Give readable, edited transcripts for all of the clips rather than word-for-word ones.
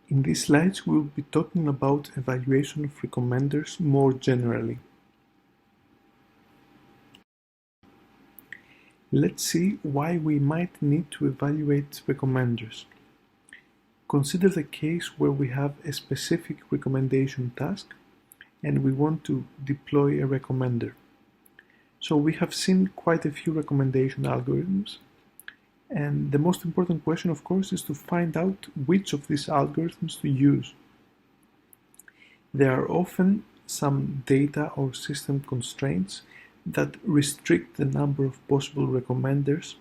In these slides, we will be talking about evaluation of recommenders more generally. Let's see why we might need to evaluate recommenders. Consider the case where we have a specific recommendation task and we want to deploy a recommender. So we have seen quite a few recommendation algorithms, and the most important question, of course, is to find out which of these algorithms to use. There are often some data or system constraints that restrict the number of possible recommenders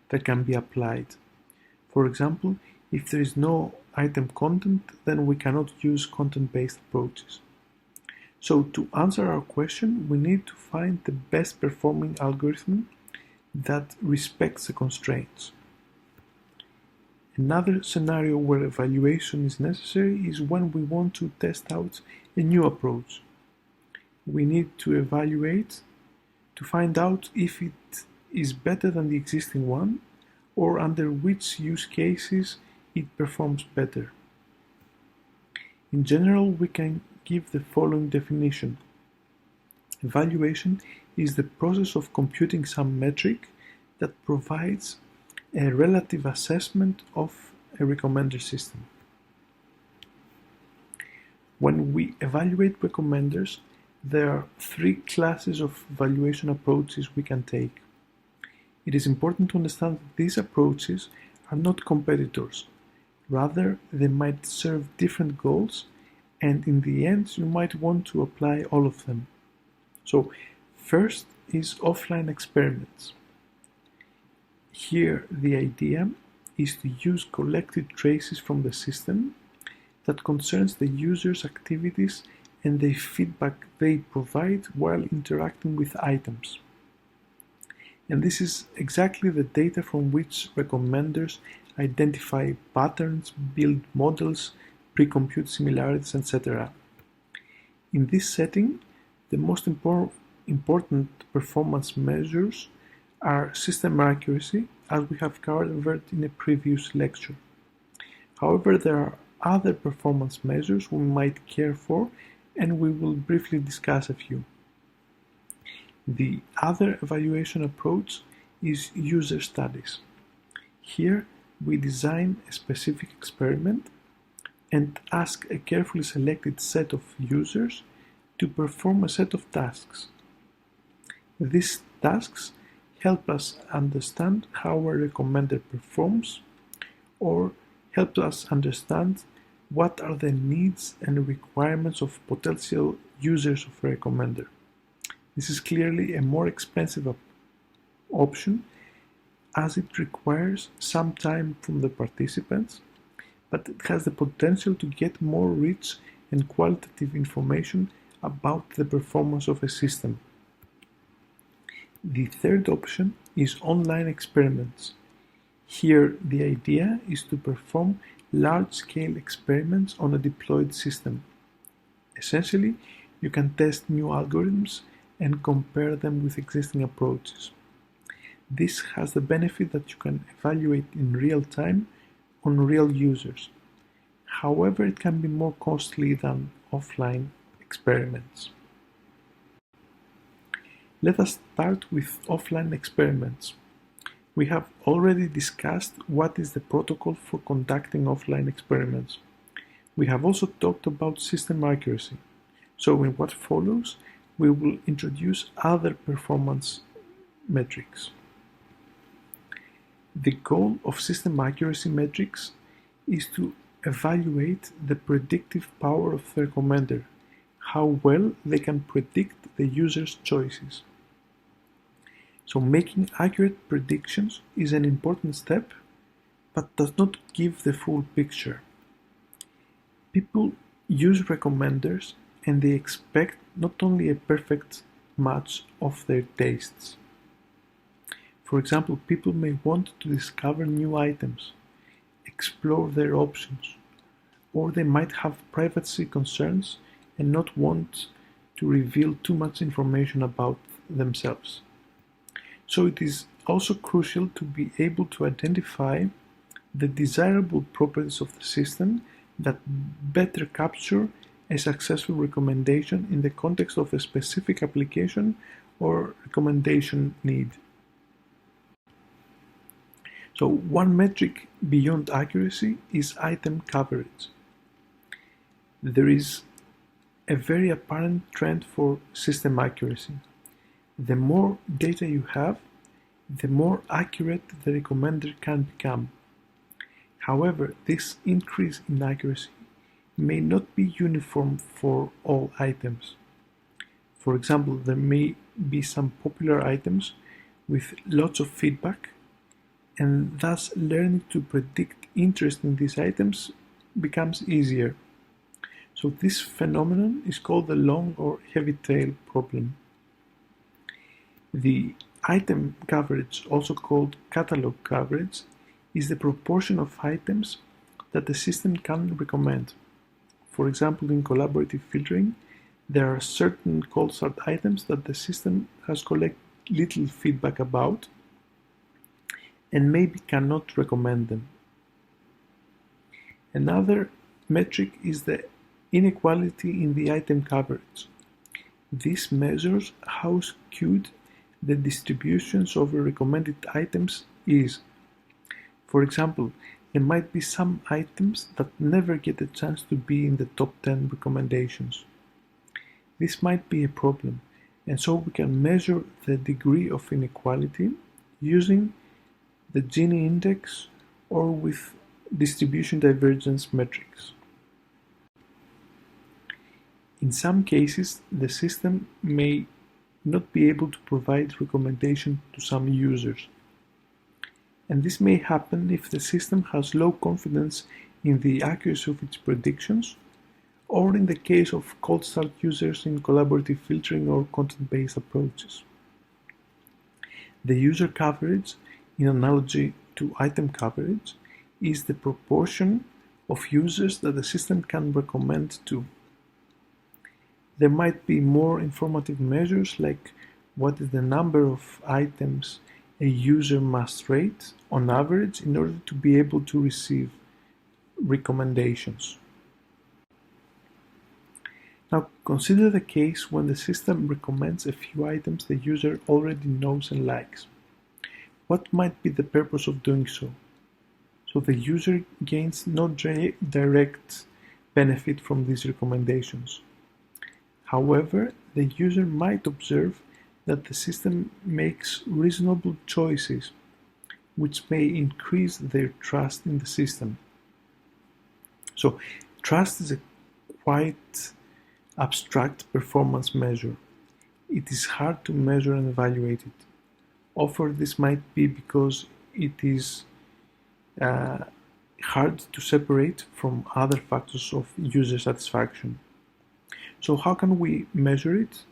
that can be applied. For example, if there is no item content, then we cannot use content-based approaches. So to answer our question, we need to find the best performing algorithm that respects the constraints. Another scenario where evaluation is necessary is when we want to test out a new approach. We need to evaluate to find out if it is better than the existing one or under which use cases it performs better. In general, we can give the following definition. Evaluation is the process of computing some metric that provides a relative assessment of a recommender system. When we evaluate recommenders, there are three classes of evaluation approaches we can take. It is important to understand that these approaches are not competitors. Rather, they might serve different goals, and in the end, you might want to apply all of them. So, first is offline experiments. Here, the idea is to use collected traces from the system that concerns the user's activities and the feedback they provide while interacting with items. And this is exactly the data from which recommenders identify patterns, build models, pre-compute similarities, etc. In this setting, the most important performance measures are system accuracy, as we have covered in a previous lecture. However, there are other performance measures we might care for, and we will briefly discuss a few. The other evaluation approach is user studies. Here, we design a specific experiment and ask a carefully selected set of users to perform a set of tasks. These tasks help us understand how a recommender performs, or help us understand what are the needs and requirements of potential users of a recommender. This is clearly a more expensive option, as it requires some time from the participants, but it has the potential to get more rich and qualitative information about the performance of a system. The third option is online experiments. Here, the idea is to perform large-scale experiments on a deployed system. Essentially, you can test new algorithms and compare them with existing approaches. This has the benefit that you can evaluate in real time on real users. However, it can be more costly than offline experiments. Let us start with offline experiments. We have already discussed what is the protocol for conducting offline experiments. We have also talked about system accuracy. So in what follows, we will introduce other performance metrics. The goal of system accuracy metrics is to evaluate the predictive power of the recommender, how well they can predict the user's choices. So making accurate predictions is an important step, but does not give the full picture. People use recommenders and they expect not only a perfect match of their tastes. For example, people may want to discover new items, explore their options, or they might have privacy concerns and not want to reveal too much information about themselves. So it is also crucial to be able to identify the desirable properties of the system that better capture a successful recommendation in the context of a specific application or recommendation need. So one metric beyond accuracy is item coverage. There is a very apparent trend for system accuracy. The more data you have, the more accurate the recommender can become. However, this increase in accuracy may not be uniform for all items. For example, there may be some popular items with lots of feedback, and thus learning to predict interest in these items becomes easier. So this phenomenon is called the long or heavy tail problem. The item coverage, also called catalog coverage, is the proportion of items that the system can recommend. For example, in collaborative filtering, there are certain cold start items that the system has collected little feedback about and maybe cannot recommend them. Another metric is the inequality in the item coverage. This measures how skewed the distributions of recommended items is. For example, there might be some items that never get a chance to be in the top 10 recommendations. This might be a problem, and so we can measure the degree of inequality using the Gini index or with distribution divergence metrics. In some cases, the system may not be able to provide recommendation to some users. And this may happen if the system has low confidence in the accuracy of its predictions, or in the case of cold start users in collaborative filtering or content-based approaches. The user coverage, in analogy to item coverage, is the proportion of users that the system can recommend to. There might be more informative measures like what is the number of items a user must rate on average in order to be able to receive recommendations. Now consider the case when the system recommends a few items the user already knows and likes. What might be the purpose of doing so? So the user gains no direct benefit from these recommendations. However, the user might observe that the system makes reasonable choices, which may increase their trust in the system. So, trust is a quite abstract performance measure. It is hard to measure and evaluate it. Often this might be because it is hard to separate from other factors of user satisfaction. So how can we measure it?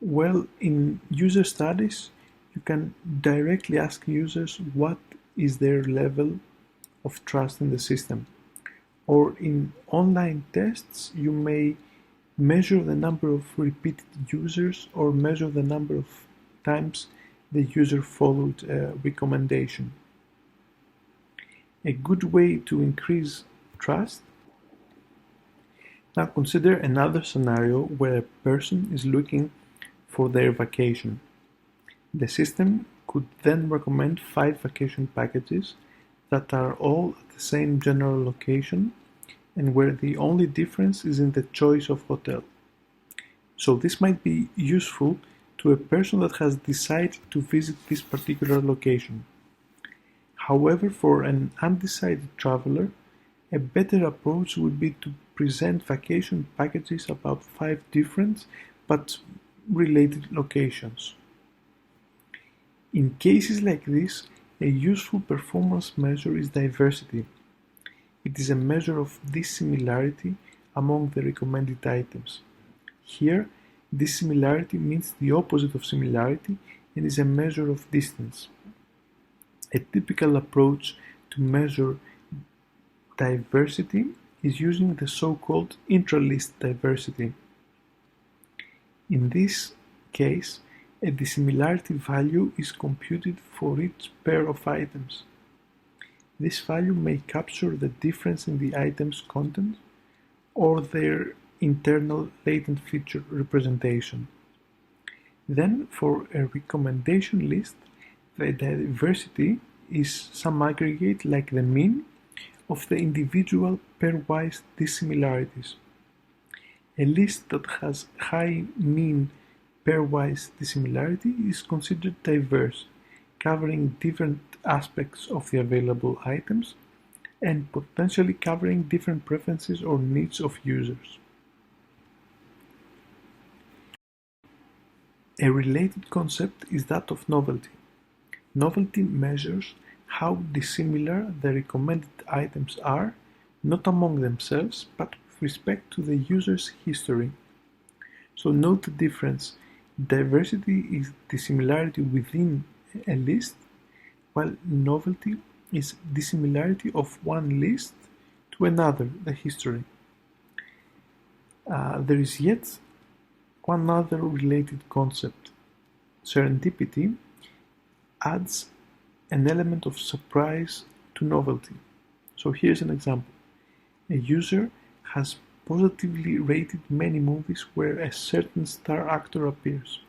Well, in user studies, you can directly ask users what is their level of trust in the system. Or in online tests, you may measure the number of repeated users or measure the number of times the user followed a recommendation. A good way to increase trust. Now consider another scenario where a person is looking for their vacation. The system could then recommend 5 vacation packages that are all at the same general location and where the only difference is in the choice of hotel. So this might be useful to a person that has decided to visit this particular location. However, for an undecided traveler, a better approach would be to present vacation packages about 5 different but related locations. In cases like this, a useful performance measure is diversity. It is a measure of dissimilarity among the recommended items. Here, dissimilarity means the opposite of similarity and is a measure of distance. A typical approach to measure diversity is using the so-called intra-list diversity. In this case, a dissimilarity value is computed for each pair of items. This value may capture the difference in the item's content or their internal latent feature representation. Then, for a recommendation list, the diversity is some aggregate like the mean of the individual pairwise dissimilarities. A list that has high mean pairwise dissimilarity is considered diverse, covering different aspects of the available items and potentially covering different preferences or needs of users. A related concept is that of novelty. Novelty measures how dissimilar the recommended items are, not among themselves, but with respect to the user's history. So note the difference. Diversity is dissimilarity within a list, while novelty is dissimilarity of one list to another, the history. There is yet one other related concept. Serendipity adds an element of surprise to novelty. So here's an example. A user has positively rated many movies where a certain star actor appears.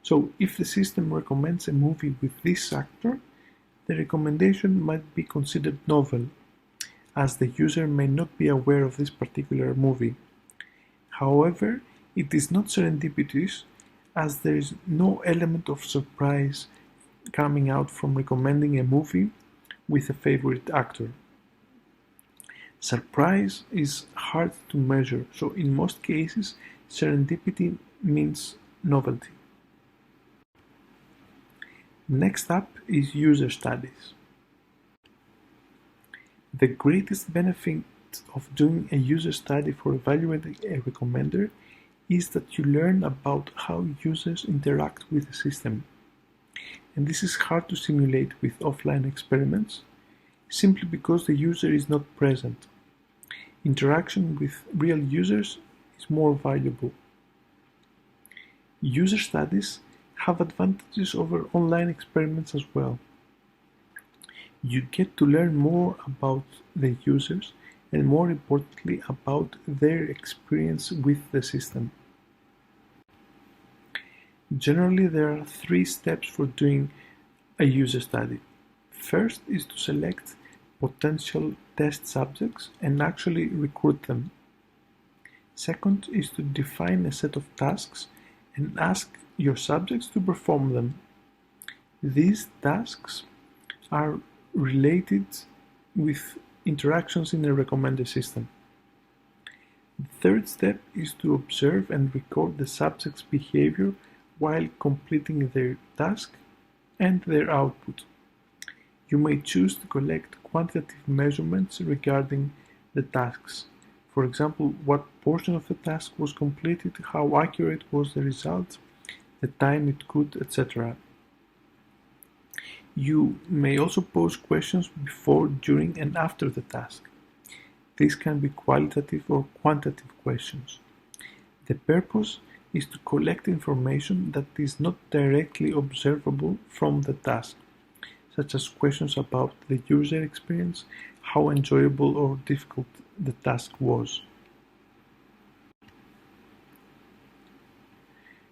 So if the system recommends a movie with this actor, the recommendation might be considered novel, as the user may not be aware of this particular movie. However, it is not serendipitous, as there is no element of surprise coming out from recommending a movie with a favorite actor. Surprise is hard to measure, so in most cases, serendipity means novelty. Next up is user studies. The greatest benefit of doing a user study for evaluating a recommender is that you learn about how users interact with the system. And this is hard to simulate with offline experiments, simply because the user is not present. Interaction with real users is more valuable. User studies have advantages over online experiments as well. You get to learn more about the users and, more importantly, about their experience with the system. Generally, there are 3 steps for doing a user study. First is to select potential test subjects and actually recruit them. Second is to define a set of tasks and ask your subjects to perform them. These tasks are related with interactions in a recommender system. The third step is to observe and record the subject's behavior while completing their task and their output. You may choose to collect quantitative measurements regarding the tasks. For example, what portion of the task was completed, how accurate was the result, the time it took, etc. You may also pose questions before, during, and after the task. These can be qualitative or quantitative questions. The purpose is to collect information that is not directly observable from the task, such as questions about the user experience, how enjoyable or difficult the task was.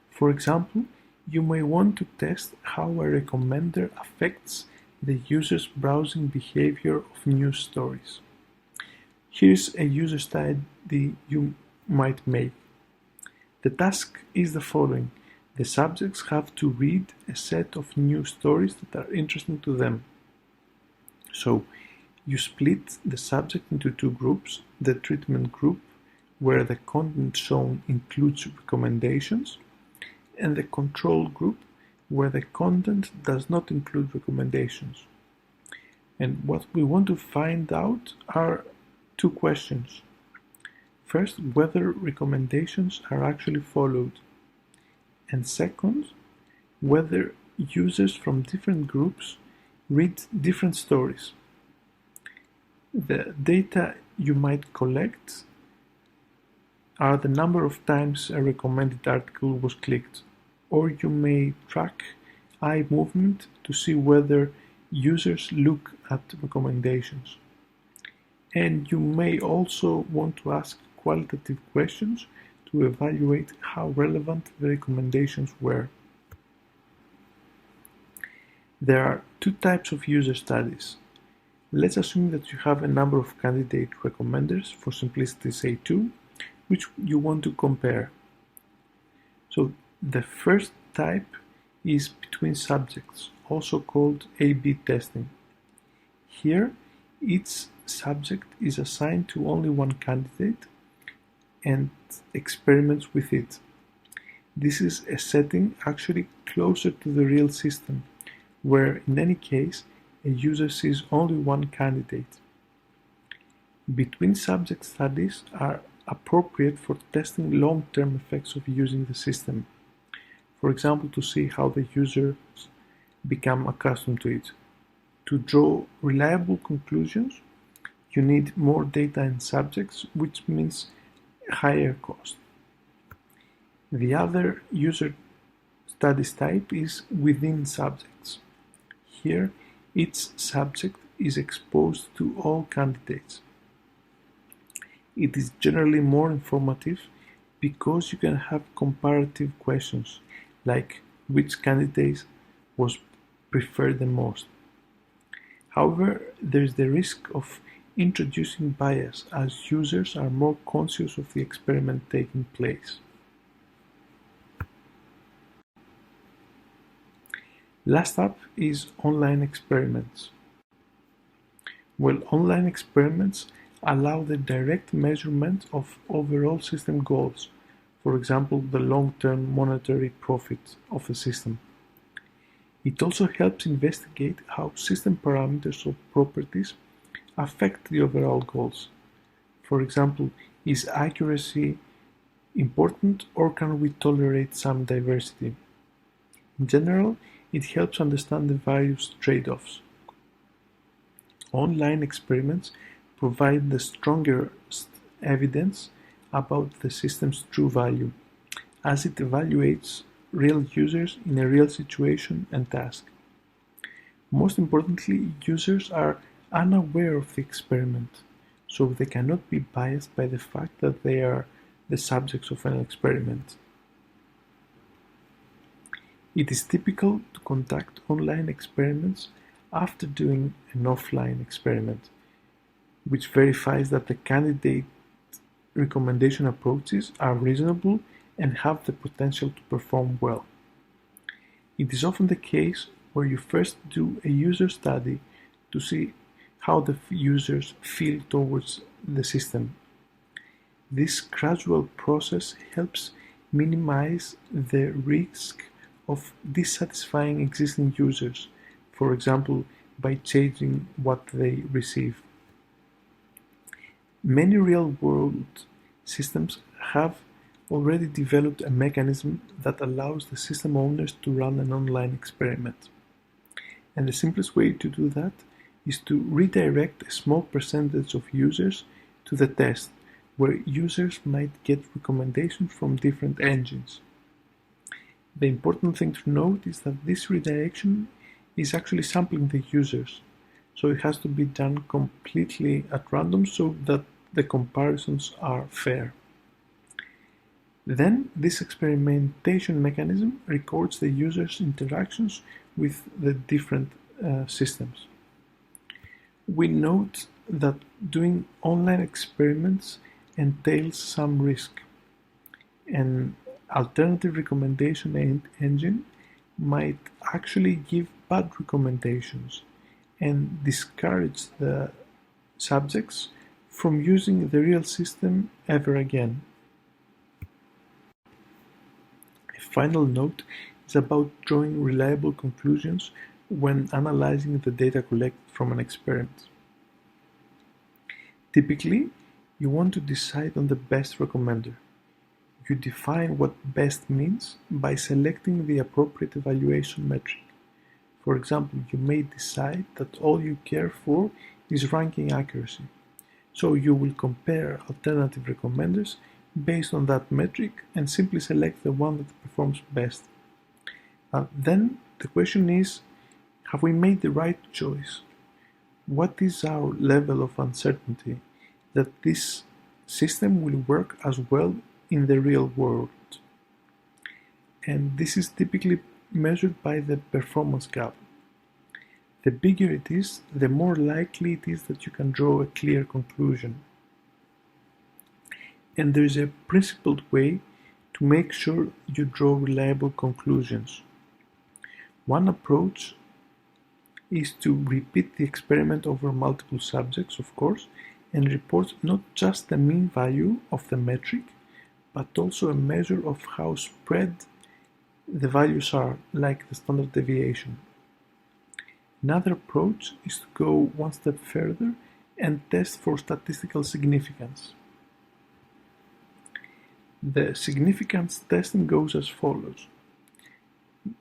For example, you may want to test how a recommender affects the user's browsing behavior of news stories. Here's a user study you might make. The task is the following. The subjects have to read a set of news stories that are interesting to them. So, you split the subject into 2 groups, the treatment group, where the content shown includes recommendations, and the control group, where the content does not include recommendations. And what we want to find out are 2 questions. First, whether recommendations are actually followed. And second, whether users from different groups read different stories. The data you might collect are the number of times a recommended article was clicked, or you may track eye movement to see whether users look at recommendations. And you may also want to ask qualitative questions to evaluate how relevant the recommendations were. There are two types of user studies. Let's assume that you have a number of candidate recommenders, for simplicity say 2, which you want to compare. So the first type is between subjects, also called A/B testing. Here, each subject is assigned to only one candidate and experiments with it. This is a setting actually closer to the real system, where in any case a user sees only one candidate. Between subject studies are appropriate for testing long-term effects of using the system. For example, to see how the users become accustomed to it. To draw reliable conclusions, you need more data and subjects, which means higher cost. The other user studies type is within subjects. Here, each subject is exposed to all candidates. It is generally more informative because you can have comparative questions, like which candidate was preferred the most. However, there is the risk of introducing bias as users are more conscious of the experiment taking place. Last up is online experiments. Well, online experiments allow the direct measurement of overall system goals, for example, the long-term monetary profit of a system. It also helps investigate how system parameters or properties affect the overall goals. For example, is accuracy important or can we tolerate some diversity? In general, it helps understand the various trade-offs. Online experiments provide the strongest evidence about the system's true value, as it evaluates real users in a real situation and task. Most importantly, users are unaware of the experiment, so they cannot be biased by the fact that they are the subjects of an experiment. It is typical to conduct online experiments after doing an offline experiment, which verifies that the candidate recommendation approaches are reasonable and have the potential to perform well. It is often the case where you first do a user study to see how the users feel towards the system. This gradual process helps minimize the risk of dissatisfying existing users, for example, by changing what they receive. Many real-world systems have already developed a mechanism that allows the system owners to run an online experiment. And the simplest way to do that is to redirect a small percentage of users to the test, where users might get recommendations from different engines. The important thing to note is that this redirection is actually sampling the users, so it has to be done completely at random so that the comparisons are fair. Then this experimentation mechanism records the user's interactions with the different systems. We note that doing online experiments entails some risk. An alternative recommendation engine might actually give bad recommendations and discourage the subjects from using the real system ever again. A final note is about drawing reliable conclusions when analyzing the data collected from an experiment. Typically, you want to decide on the best recommender. You define what best means by selecting the appropriate evaluation metric. For example, you may decide that all you care for is ranking accuracy, so you will compare alternative recommenders based on that metric and simply select the one that performs best. Then the question is, Have we made the right choice? What is our level of uncertainty that this system will work as well in the real world? And this is typically measured by the performance gap. The bigger it is, the more likely it is that you can draw a clear conclusion. And there is a principled way to make sure you draw reliable conclusions. One approach is to repeat the experiment over multiple subjects, of course, and report not just the mean value of the metric, but also a measure of how spread the values are, like the standard deviation. Another approach is to go one step further and test for statistical significance. The significance testing goes as follows.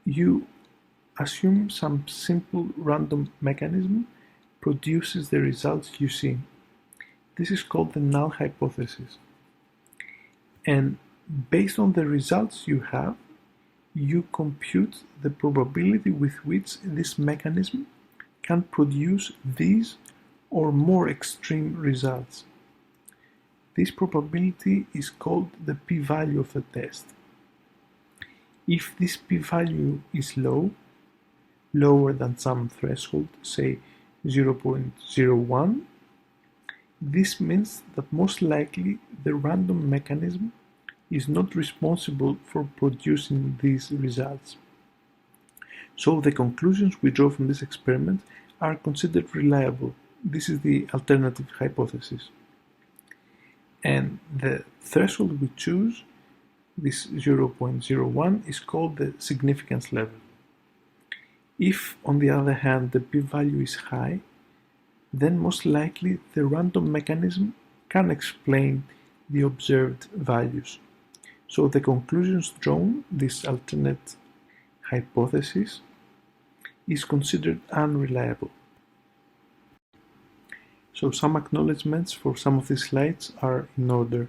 You assume some simple random mechanism produces the results you see. This is called the null hypothesis. And based on the results you have, you compute the probability with which this mechanism can produce these or more extreme results. This probability is called the p-value of the test. If this p-value is low, lower than some threshold, say 0.01, this means that most likely the random mechanism is not responsible for producing these results. So the conclusions we draw from this experiment are considered reliable. This is the alternative hypothesis. And the threshold we choose, this 0.01, is called the significance level. If, on the other hand, the p-value is high, then most likely the random mechanism can explain the observed values. So the conclusions drawn, this alternate hypothesis, is considered unreliable. So some acknowledgements for some of these slides are in order.